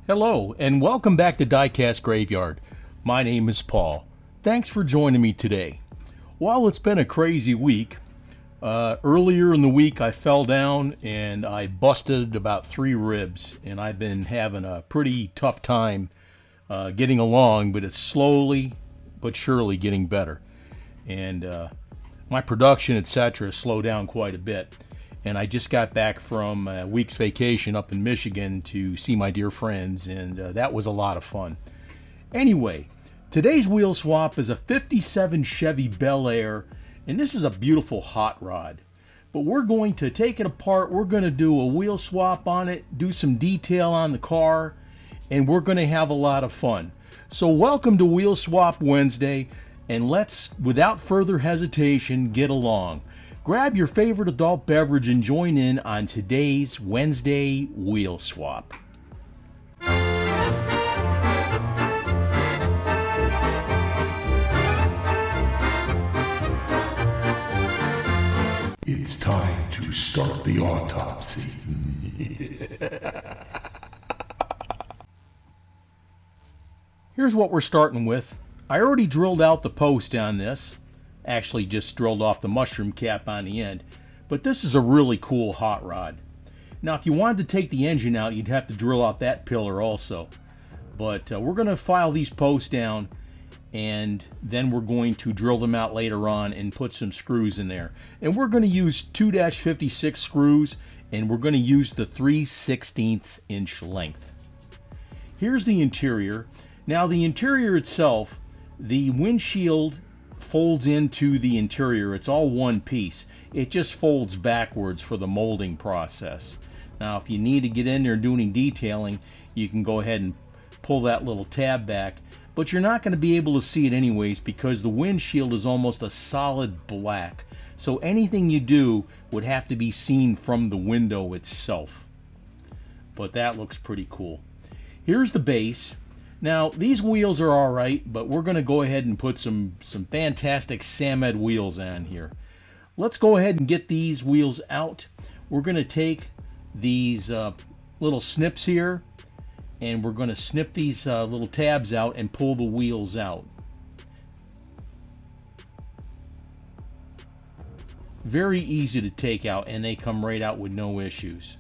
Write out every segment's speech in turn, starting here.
Hello, and welcome back to Diecast Graveyard. My name is Paul. Thanks for joining me today. Well, it's been a crazy week. Earlier in the week, I fell down and I busted about 3 ribs, and I've been having a pretty tough time getting along, but it's slowly but surely getting better. And my production, etc., slowed down quite a bit. And I just got back from a week's vacation up in Michigan to see my dear friends, and that was a lot of fun. Anyway, today's wheel swap is a 57 Chevy Belair, and this is a beautiful hot rod. But we're going to take it apart, we're going to do a wheel swap on it, do some detail on the car, and we're going to have a lot of fun. So welcome to Wheel Swap Wednesday, and let's, without further hesitation, get along. Grab your favorite adult beverage and join in on today's Wednesday Wheel Swap. It's time to start the autopsy. Here's what we're starting with. I already drilled out the post on this. Actually just drilled off the mushroom cap on the end, but this is a really cool hot rod. Now if you wanted to take the engine out, you'd have to drill out that pillar also, but we're going to file these posts down, and then we're going to drill them out later on and put some screws in there. And we're going to use 2-56 screws, and we're going to use the 3/16 inch length. Here's the interior. Now the interior itself, the windshield folds into the interior. It's all one piece. It just folds backwards for the molding process. Now if you need to get in there doing detailing, you can go ahead and pull that little tab back, but you're not going to be able to see it anyways because the windshield is almost a solid black. So anything you do would have to be seen from the window itself. But that looks pretty cool. Here's the base. Now these wheels are alright, but we're going to go ahead and put some fantastic Samed wheels on here. Let's go ahead and get these wheels out. We're going to take these little snips here, and we're going to snip these little tabs out and pull the wheels out. Very easy to take out, and they come right out with no issues.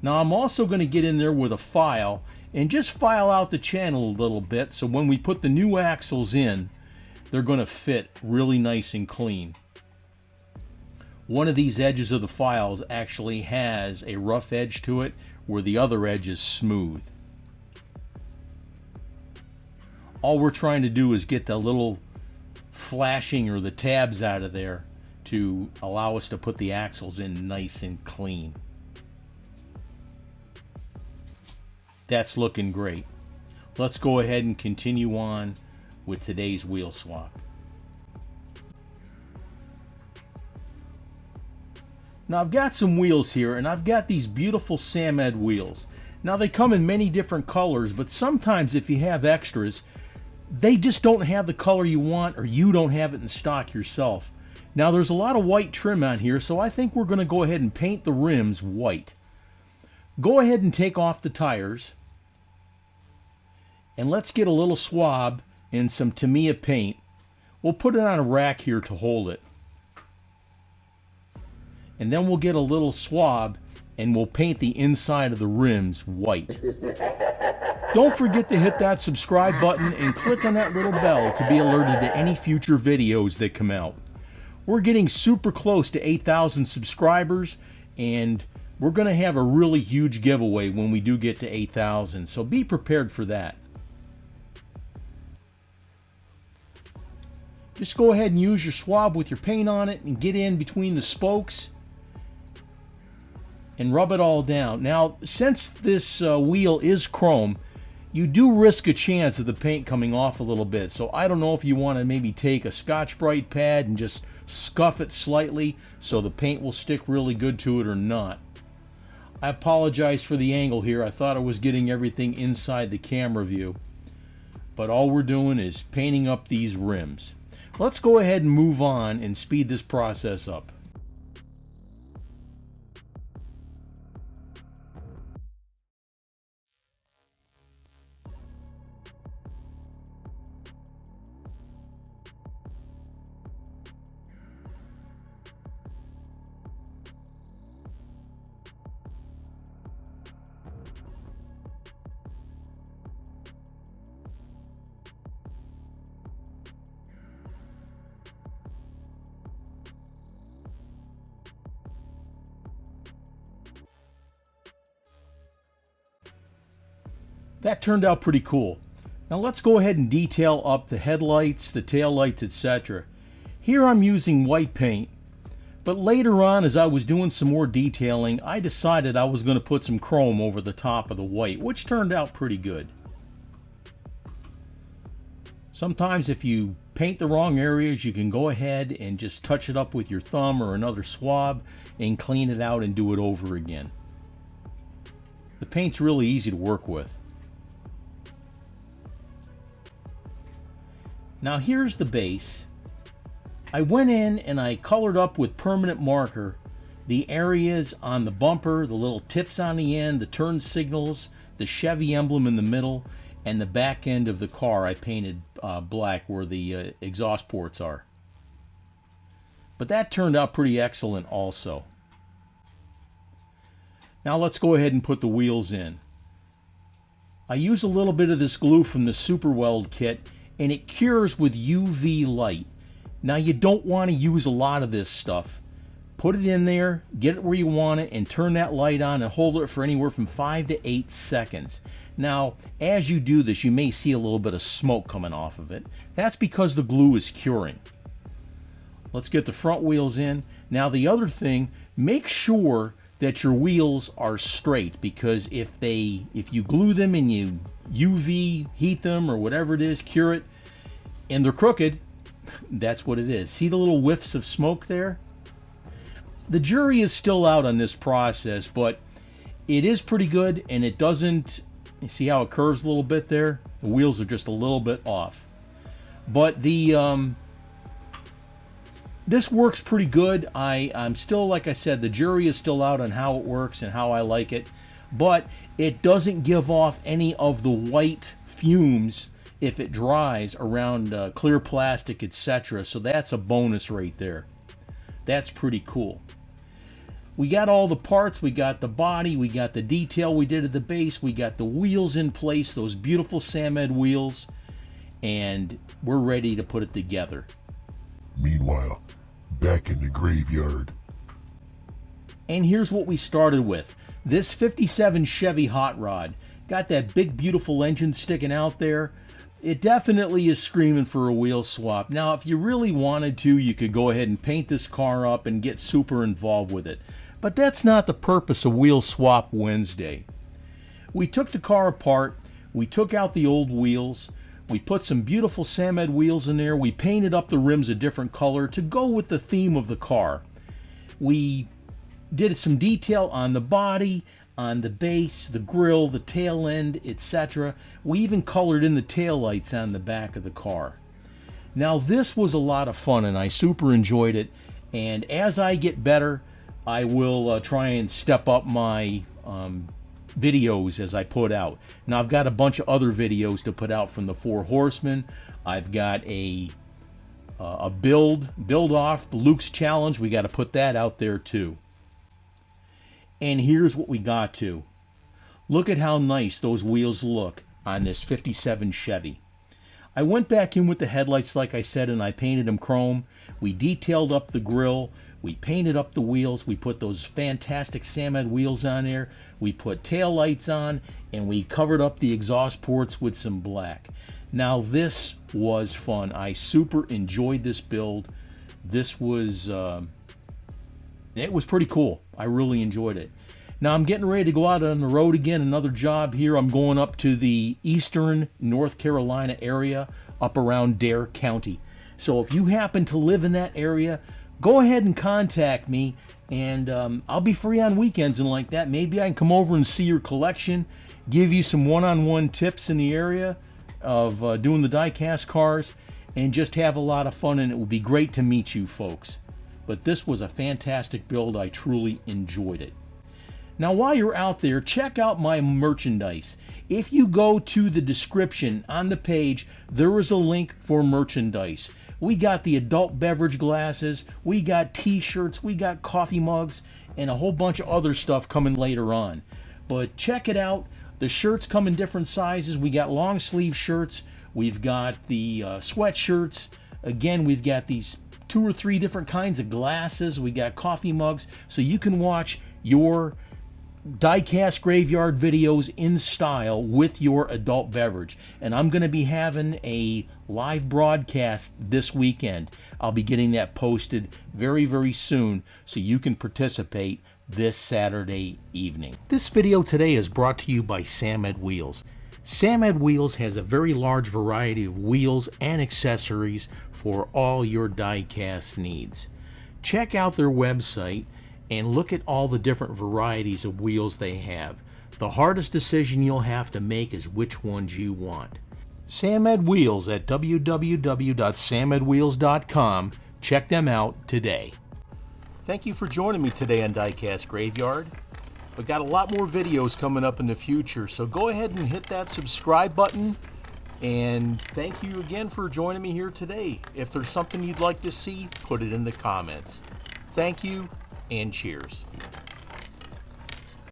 Now I'm also going to get in there with a file and just file out the channel a little bit, so when we put the new axles in, they're going to fit really nice and clean. One of these edges of the files actually has a rough edge to it, where the other edge is smooth. All we're trying to do is get the little flashing or the tabs out of there to allow us to put the axles in nice and clean. That's looking great. Let's go ahead and continue on with today's wheel swap. Now I've got some wheels here, and I've got these beautiful Samed wheels. Now they come in many different colors, but sometimes if you have extras, they just don't have the color you want, or you don't have it in stock yourself. Now there's a lot of white trim on here, so I think we're going to go ahead and paint the rims white. Go ahead and take off the tires, and let's get a little swab and some Tamiya paint. We'll put it on a rack here to hold it, and then we'll get a little swab and we'll paint the inside of the rims white. Don't forget to hit that subscribe button and click on that little bell to be alerted to any future videos that come out. We're getting super close to 8,000 subscribers, and we're going to have a really huge giveaway when we do get to 8,000, so be prepared for that. Just go ahead and use your swab with your paint on it and get in between the spokes and rub it all down. Now, since this wheel is chrome, you do risk a chance of the paint coming off a little bit, so I don't know if you want to maybe take a Scotch-Brite pad and just scuff it slightly so the paint will stick really good to it or not. I apologize for the angle here. I thought I was getting everything inside the camera view, but all we're doing is painting up these rims. Let's go ahead and move on and speed this process up. That turned out pretty cool. Now let's go ahead and detail up the headlights, the taillights, etc. Here I'm using white paint, but later on as I was doing some more detailing, I decided I was going to put some chrome over the top of the white, which turned out pretty good. Sometimes if you paint the wrong areas, you can go ahead and just touch it up with your thumb or another swab and clean it out and do it over again. The paint's really easy to work with. Now here's the base. I went in and I colored up with permanent marker the areas on the bumper, the little tips on the end, the turn signals, the Chevy emblem in the middle, and the back end of the car I painted black where the exhaust ports are. But that turned out pretty excellent also. Now let's go ahead and put the wheels in. I use a little bit of this glue from the Super Weld kit, and it cures with UV light. Now you don't want to use a lot of this stuff. Put it in there, get it where you want it, and turn that light on and hold it for anywhere from 5 to 8 seconds. Now, as you do this, you may see a little bit of smoke coming off of it. That's because the glue is curing. Let's get the front wheels in. Now the other thing, make sure that your wheels are straight, because if you glue them and you UV heat them or whatever it is, cure it, and they're crooked, that's what it is. See the little whiffs of smoke there? The jury is still out on this process, but it is pretty good, and it doesn't, you see how it curves a little bit there? The wheels are just a little bit off. But this works pretty good. I'm still, like I said, the jury is still out on how it works and how I like it, but it doesn't give off any of the white fumes if it dries around clear plastic, etc. So that's a bonus right there. That's pretty cool. We got all the parts. We got the body. We got the detail we did at the base. We got the wheels in place, those beautiful Samed wheels, and we're ready to put it together. Meanwhile, back in the graveyard. And here's what we started with. This 57 Chevy Hot Rod. Got that big beautiful engine sticking out there. It definitely is screaming for a wheel swap. Now, if you really wanted to, you could go ahead and paint this car up and get super involved with it. But that's not the purpose of Wheel Swap Wednesday. We took the car apart. We took out the old wheels. We put some beautiful Samed wheels in there. We painted up the rims a different color to go with the theme of the car. We did some detail on the body, on the base, the grille, the tail end, etc. We even colored in the taillights on the back of the car. Now this was a lot of fun and I super enjoyed it, and as I get better I will try and step up my videos as I put out. Now I've got a bunch of other videos to put out from the Four Horsemen. I've got a build off the Luke's Challenge. We got to put that out there too. And here's what we got to. Look at how nice those wheels look on this 57 Chevy. I went back in with the headlights like I said, and I painted them chrome. We detailed up the grille. We painted up the wheels. We put those fantastic Samed wheels on there. We put tail lights on, and we covered up the exhaust ports with some black. Now this was fun. I super enjoyed this build. This was it was pretty cool. I really enjoyed it. Now I'm getting ready to go out on the road again, another job here. I'm going up to the eastern North Carolina area, up around Dare County. So if you happen to live in that area, go ahead and contact me, and I'll be free on weekends and like that. Maybe I can come over and see your collection, give you some one-on-one tips in the area of doing the diecast cars, and just have a lot of fun, and it would be great to meet you folks. But this was a fantastic build. I truly enjoyed it. Now while you're out there, check out my merchandise. If you go to the description on the page, there is a link for merchandise. We got the adult beverage glasses, we got t-shirts, we got coffee mugs, and a whole bunch of other stuff coming later on. But check it out. The shirts come in different sizes. We got long sleeve shirts. We've got the sweatshirts. Again, we've got these 2 or 3 different kinds of glasses. We got coffee mugs, so you can watch your Diecast graveyard videos in style with your adult beverage. And I'm going to be having a live broadcast this weekend. I'll be getting that posted very, very soon so you can participate this Saturday evening. This video today is brought to you by Sam Ed Wheels. Sam Ed Wheels has a very large variety of wheels and accessories for all your diecast needs. Check out their website and look at all the different varieties of wheels they have. The hardest decision you'll have to make is which ones you want. Sam Ed Wheels at www.samedwheels.com. Check them out today. Thank you for joining me today on Diecast Graveyard. We've got a lot more videos coming up in the future, so go ahead and hit that subscribe button. And thank you again for joining me here today. If there's something you'd like to see, put it in the comments. Thank you, and cheers.